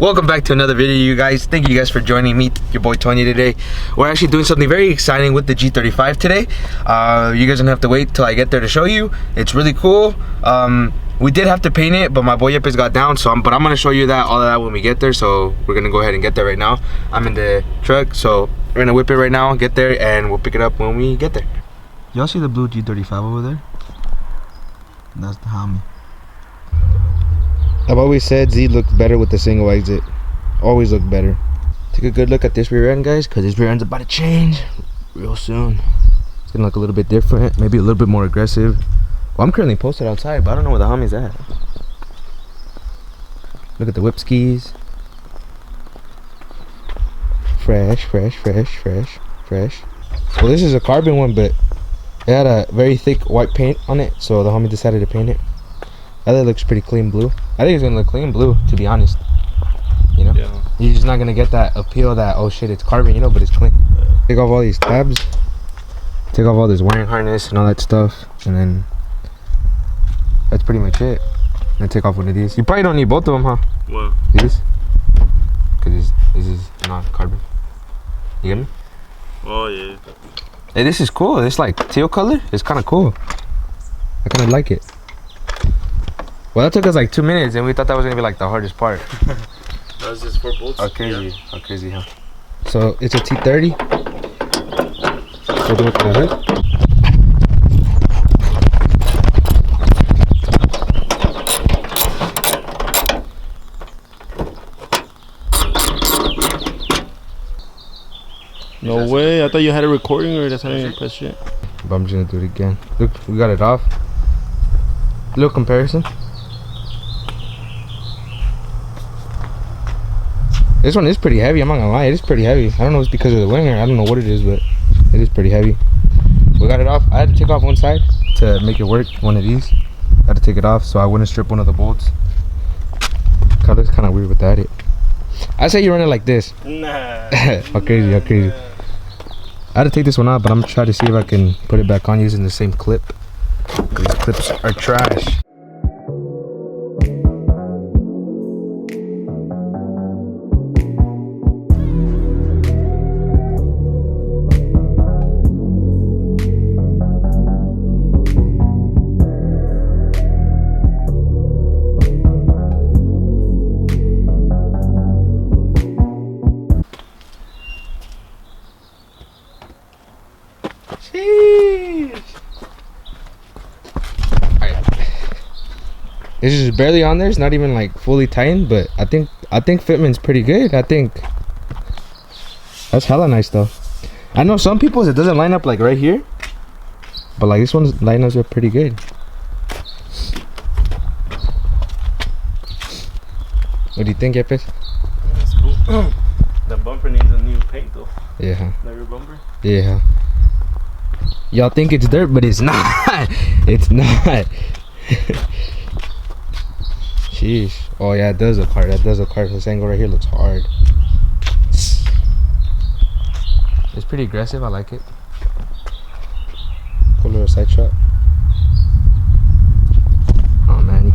Welcome back to another video, you guys. Thank you guys for joining me, your boy Tony, today. We're actually doing something very exciting with the G35 today. You guys don't have to wait till I get there to show you. It's really cool. We did have to paint it, but my boy Yepes got down, but I'm gonna show you all of that when we get there. So we're gonna go ahead and get there right now. I'm in the truck, so we're gonna whip it right now, get there, and we'll pick it up when we get there. Y'all see the blue G35 over there? That's the Hummer. I've always said Z looks better with the single exit. Always look better. Take a good look at this rear end, guys, because this rear end's about to change real soon. It's gonna look a little bit different, maybe a little bit more aggressive. Well, I'm currently posted outside, but I don't know where the Hummy's at. Look at the whip skis. Fresh, fresh, fresh, fresh, fresh. Well, this is a carbon one, but it had a very thick white paint on it, so the Hummy decided to paint it. That looks pretty clean blue. I think it's gonna look clean blue, to be honest. You know? Yeah. You're just not gonna get that appeal that, oh shit, it's carbon, you know, but it's clean. Yeah. Take off all these tabs. Take off all this wiring harness and all that stuff. And then that's pretty much it. And then take off one of these. You probably don't need both of them, huh? What? These? Because this is not carbon. You get me? Oh, yeah. Hey, this is cool. It's like teal color. It's kind of cool. I kind of like it. Well, that took us like 2 minutes, and we thought that was gonna be like the hardest part. That was just 4 bolts. How crazy! Yeah. How crazy, huh? So it's a T30. We'll look at the hood. No way! I thought you had a recording, or that's how you press shit. But I'm just gonna do it again. Look, we got it off. Little comparison. This one is pretty heavy, I'm not gonna lie, it is pretty heavy. I don't know if it's because of the winger, I don't know what it is, but it is pretty heavy. We got it off. I had to take off one side to make it work, one of these. I had to take it off so I wouldn't strip one of the bolts. It looks kind of weird without it. I say you run it like this. Nah. How crazy, how crazy. I had to take this one out, but I'm gonna try to see if I can put it back on using the same clip. These clips are trash. It's just barely on there. It's not even like fully tightened, but I think fitment's pretty good. I think that's hella nice though. I know some people's it doesn't line up like right here, but like this one's lines up pretty good. What do you think, Yepes? That's cool. The bumper needs a new paint though. Yeah. The rear bumper. Yeah. Y'all think it's dirt, but it's not. It's not. Sheesh. Oh yeah, it does look hard. That does look hard. This angle right here looks hard. It's pretty aggressive. I like it. Cool little side shot. Oh man,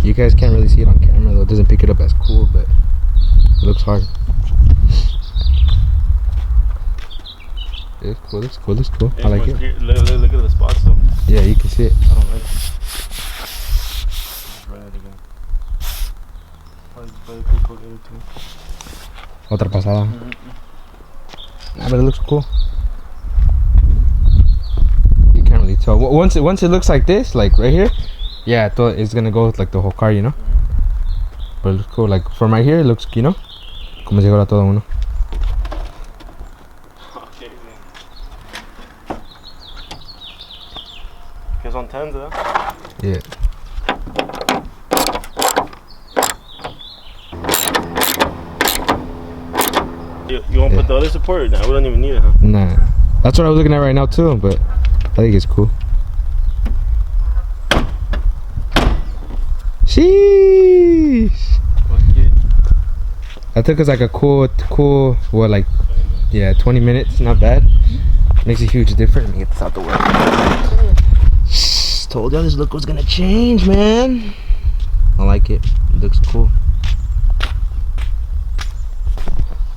you guys can't really see it on camera though. It doesn't pick it up as cool, but it looks hard. It's cool. It's cool. It's cool. I like it. Look at the spots though. Yeah, you can see it. I don't like it. Run it again. Otra pasada. Nah, but it looks cool. You can't really tell. Once it looks like this, like right here, yeah, I thought it's gonna go with like the whole car, you know. But it looks cool. Like from right here, it looks, you know, como si fuera todo uno. Okay. Because on 10s, huh? Yeah. You want to put the other support or nah? We don't even need it, huh? Nah. That's what I was looking at right now too, but I think it's cool. Sheesh. That took us like a cool, what, like, yeah, 20 minutes, not bad. Makes a huge difference. Let me get this out the way. Told y'all this look was gonna change, man. I like it. It looks cool.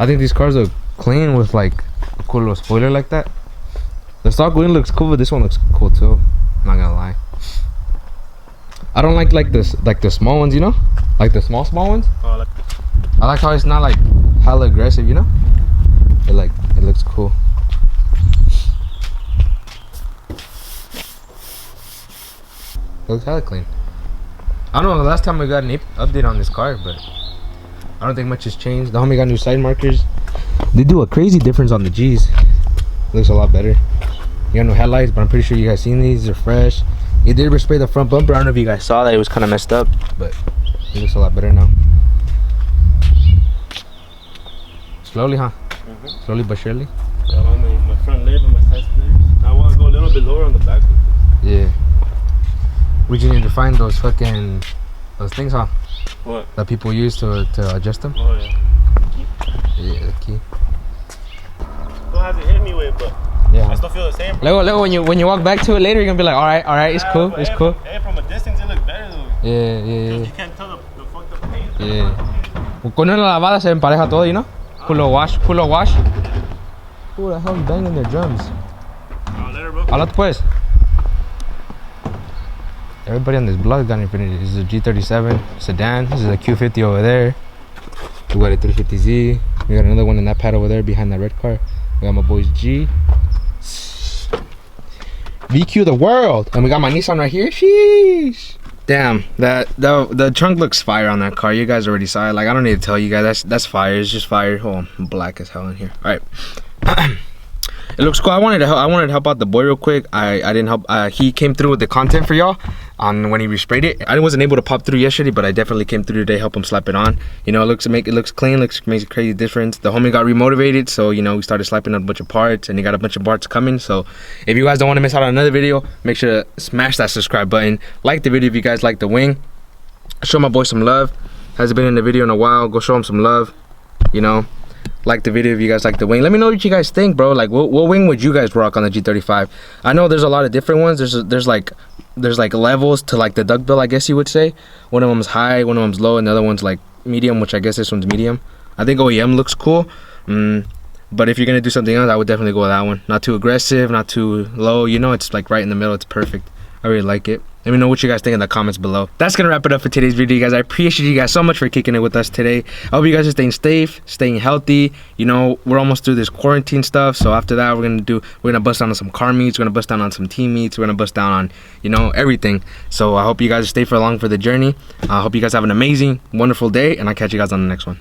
I think these cars look clean with like a cool little spoiler like that. The stock wing looks cool, but this one looks cool too. I'm not gonna lie. I don't like this, like the small ones, you know, like the small ones. Oh, like I like how it's not like hella aggressive, you know. It looks cool. It looks hella clean. I don't know the last time we got an update on this car, but I don't think much has changed. The homie got new side markers. They do a crazy difference on the G's. It looks a lot better. You got no headlights, but I'm pretty sure you guys seen these. They're fresh. It did respray the front bumper. I don't know if you guys saw that. It was kind of messed up, but it looks a lot better now. Slowly, huh? Slowly but surely. Yeah, on my front lip and my side splitters. I want to go a little bit lower on the back. Yeah. We just need to find those fucking things, huh? What? That people use to adjust them. Oh yeah. Yeah, the key. Still hasn't hit me with, but Yeah. I still feel the same. Luego, when you walk back to it later, you're gonna be like, all right, it's cool, it's cool. Hey, from a distance it looks better though. Yeah. You can't tell the fucked up paint. Yeah. Con una lavada se empareja todo, you know? Culo wash. Who the hell is banging their drums? Later, bro. Habla pues. Everybody on this blog got Infiniti. This is a G37 sedan. This is a Q50 over there. We got a 350Z. We got another one in that pad over there behind that red car. We got my boy's G. VQ the world. And we got my Nissan right here. Sheesh. Damn, the trunk looks fire on that car. You guys already saw it. Like, I don't need to tell you guys. That's fire. It's just fire. Oh, I'm black as hell in here. All right. It looks cool. I wanted to help out the boy real quick. I didn't help. He came through with the content for y'all on when he resprayed it. I wasn't able to pop through yesterday, but I definitely came through today. Help him slap it on. You know, it looks clean. Makes a crazy difference. The homie got remotivated, so you know we started slapping on a bunch of parts, and he got a bunch of parts coming. So if you guys don't want to miss out on another video, make sure to smash that subscribe button. Like the video if you guys like the wing. Show my boy some love. Hasn't been in the video in a while. Go show him some love. You know. Like the video if you guys like the wing. Let me know what you guys think, bro. Like what wing would you guys rock on the G35? I know there's a lot of different ones. There's like levels to like the duckbill, I guess you would say. One of them's high, one of them's low, and the other one's like medium, which I guess this one's medium. I think OEM looks cool. But if you're gonna do something else, I would definitely go with that one. Not too aggressive, not too low, you know, it's like right in the middle. It's perfect. I really like it. Let me know what you guys think in the comments below. That's gonna wrap it up for today's video, guys. I appreciate you guys so much for kicking it with us today. I hope you guys are staying safe, staying healthy. You know, we're almost through this quarantine stuff, so after that we're gonna bust down on some car meets, we're gonna bust down on some team meets, we're gonna bust down on, you know, everything. So I hope you guys stay for along for the journey. I hope you guys have an amazing, wonderful day, and I'll catch you guys on the next one.